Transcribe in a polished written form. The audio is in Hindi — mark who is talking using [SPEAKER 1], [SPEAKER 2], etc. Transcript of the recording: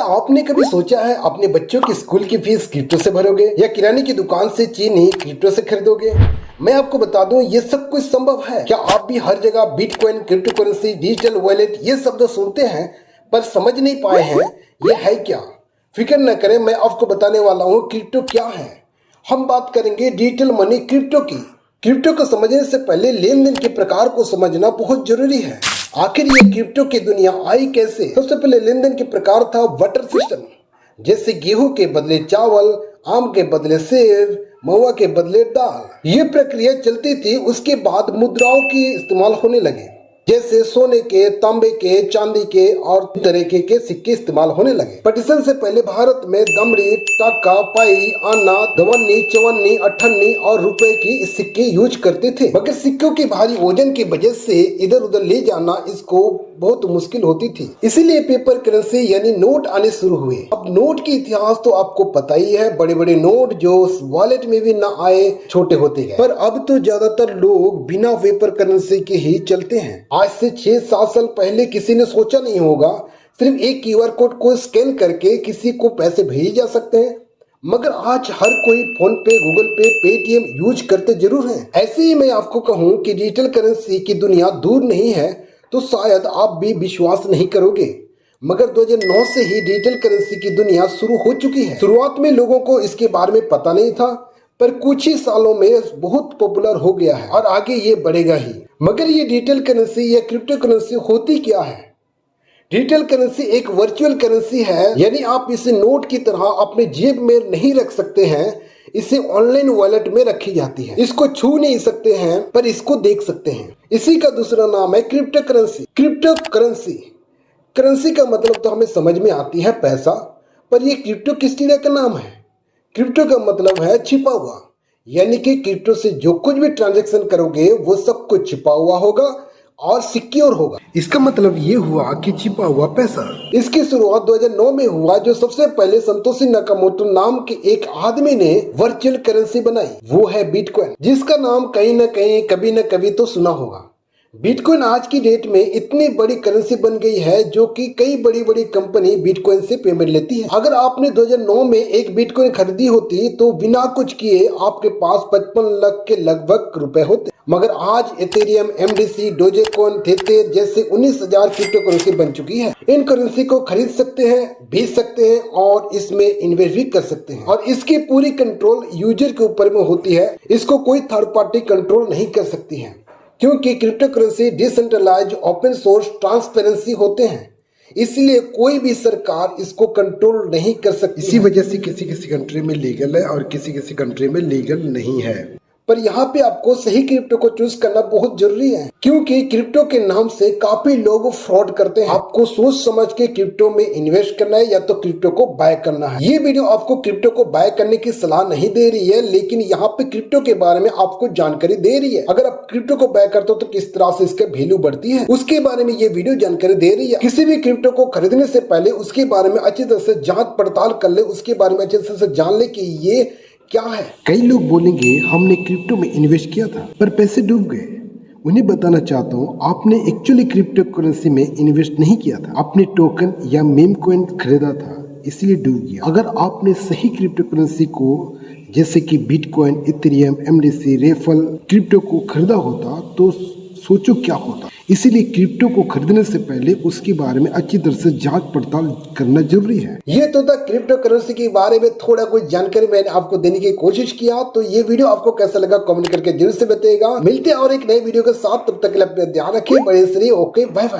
[SPEAKER 1] क्या आपने कभी सोचा है अपने बच्चों की स्कूल की फीस क्रिप्टो से भरोगे या किराने की दुकान से चीनी क्रिप्टो से खरीदोगे? मैं आपको बता दूं ये सब कुछ संभव है। क्या आप भी हर जगह bitcoin, crypto currency, digital wallet ये शब्द सुनते हैं पर समझ नहीं पाए हैं ये है क्या? फिक्र न करें, मैं आपको बताने वाला हूँ क्रिप्टो क्या है। हम बात करेंगे डिजिटल मनी क्रिप्टो की। क्रिप्टो को समझने से पहले लेन देन के प्रकार को समझना बहुत जरूरी है। आखिर ये क्रिप्टो की दुनिया आई कैसे? सबसे पहले लेन देन के प्रकार था वाटर सिस्टम, जैसे गेहूं के बदले चावल, आम के बदले सेब, महुआ के बदले दाल। ये प्रक्रिया चलती थी। उसके बाद मुद्राओं की इस्तेमाल होने लगे, जैसे सोने के, तांबे के, चांदी के और तरीके के सिक्के इस्तेमाल होने लगे। पार्टीशन से पहले भारत में दमड़ी, टाका, पाई, आना, दवन्नी, चवन्नी, अठन्नी और रुपए की सिक्के यूज करते थे। मगर सिक्कों के भारी वजन की वजह से इधर उधर ले जाना इसको बहुत मुश्किल होती थी। इसीलिए पेपर करेंसी यानी नोट आने शुरू हुए। अब नोट की इतिहास तो आपको पता ही है। बड़े बड़े नोट जो वॉलेट में भी ना आए, छोटे होते गए। पर अब तो ज्यादातर लोग बिना पेपर करेंसी के ही चलते हैं। आज से 6-7 साल पहले किसी ने सोचा नहीं होगा सिर्फ एक क्यूआर कोड को स्कैन करके किसी को पैसे भेजे जा सकते हैं। मगर आज हर कोई फोन पे, गूगल पे, पेटीएम यूज करते जरूर हैं। ऐसे ही मैं आपको कहूँ कि डिजिटल करेंसी की दुनिया दूर नहीं है तो शायद आप भी विश्वास नहीं करोगे, मगर 2009 से ही डिजिटल करेंसी की दुनिया शुरू हो चुकी है। शुरुआत में लोगों को इसके बारे में पता नहीं था, पर कुछ ही सालों में बहुत पॉपुलर हो गया है और आगे ये बढ़ेगा ही। मगर ये डिजिटल करेंसी या क्रिप्टो करेंसी होती क्या है? डिजिटल करेंसी एक वर्चुअल करेंसी है, यानी आप इसे नोट की तरह अपने जेब में नहीं रख सकते हैं। इसे ऑनलाइन वॉलेट में रखी जाती है। इसको छू नहीं सकते हैं पर इसको देख सकते हैं। इसी का दूसरा नाम है crypto currency. Crypto currency, currency का मतलब तो हमें समझ में आती है पैसा, पर यह क्रिप्टो किस चीज का नाम है? क्रिप्टो का मतलब है छिपा हुआ, यानी कि क्रिप्टो से जो कुछ भी ट्रांजैक्शन करोगे वो सब कुछ छिपा हुआ होगा और सिक्योर होगा। इसका मतलब ये हुआ कि छिपा हुआ पैसा। इसकी शुरुआत 2009 में हुआ, जो सबसे पहले संतोषी नाकामोटो नाम के एक आदमी ने वर्चुअल करेंसी बनाई। वो है बिटकॉइन, जिसका नाम कहीं न कहीं कभी न कभी तो सुना होगा। बिटकॉइन आज की डेट में इतनी बड़ी करेंसी बन गई है जो कि कई बड़ी बड़ी कंपनी बिटकॉइन से पेमेंट लेती है। अगर आपने 2009 में एक बिटकॉइन खरीदी होती तो बिना कुछ किए आपके पास 55 लाख के लगभग रुपए होते। मगर आज इथेरियम, एमडीसी, डोजेकॉइन, थेथेर जैसे 19,000 क्रिप्टो करेंसी बन चुकी है। इन करेंसी को खरीद सकते हैं, बेच सकते हैं और इसमें इन्वेस्ट भी कर सकते हैं। और इसकी पूरी कंट्रोल यूजर के ऊपर में होती है। इसको कोई थर्ड पार्टी कंट्रोल नहीं कर सकती है, क्योंकि cryptocurrency decentralised, open source, transparency होते हैं। इसलिए कोई भी सरकार इसको कंट्रोल नहीं कर सकती। इसी वजह से किसी किसी कंट्री में लीगल है और किसी किसी कंट्री में लीगल नहीं है। पर यहाँ पे आपको सही क्रिप्टो को चूज करना बहुत जरूरी है, क्योंकि क्रिप्टो के नाम से काफी लोग फ्रॉड करते हैं। आपको सोच समझ के क्रिप्टो में इन्वेस्ट करना है या तो क्रिप्टो को बाय करना है। ये वीडियो आपको क्रिप्टो को बाय करने की सलाह नहीं दे रही है, लेकिन यहाँ पे क्रिप्टो के बारे में आपको जानकारी दे रही है। अगर आप क्रिप्टो को बाय करते हो तो किस तरह से इसका वैल्यू बढ़ती है उसके बारे में ये वीडियो जानकारी दे रही है। किसी भी क्रिप्टो को खरीदने से पहले उसके बारे में अच्छी तरह से जांच पड़ताल कर ले, उसके बारे में अच्छी तरह से जान ले कि ये क्या है। कई लोग बोलेंगे हमने क्रिप्टो में इन्वेस्ट किया था पर पैसे डूब गए। उन्हें बताना चाहता हूँ आपने एक्चुअली क्रिप्टो करेंसी में इन्वेस्ट नहीं किया था, आपने टोकन या मीम कॉइन खरीदा था, इसलिए डूब गया। अगर आपने सही क्रिप्टो करेंसी को जैसे कि बिटकॉइन, इथेरियम, एमडीसी, रेफल क्रिप्टो को खरीदा होता तो सोचो क्या होता। इसीलिए क्रिप्टो को खरीदने से पहले उसके बारे में अच्छी तरह से जांच पड़ताल करना जरूरी है। ये तो था क्रिप्टो करेंसी के बारे में थोड़ा कुछ जानकारी मैंने आपको देने की कोशिश किया। तो ये वीडियो आपको कैसा लगा कमेंट करके जरूर से बताइएगा। मिलते हैं और एक नए वीडियो के साथ, तब तक के लिए अपना ध्यान रखिए। बड़े श्री, ओके, बाय बाय।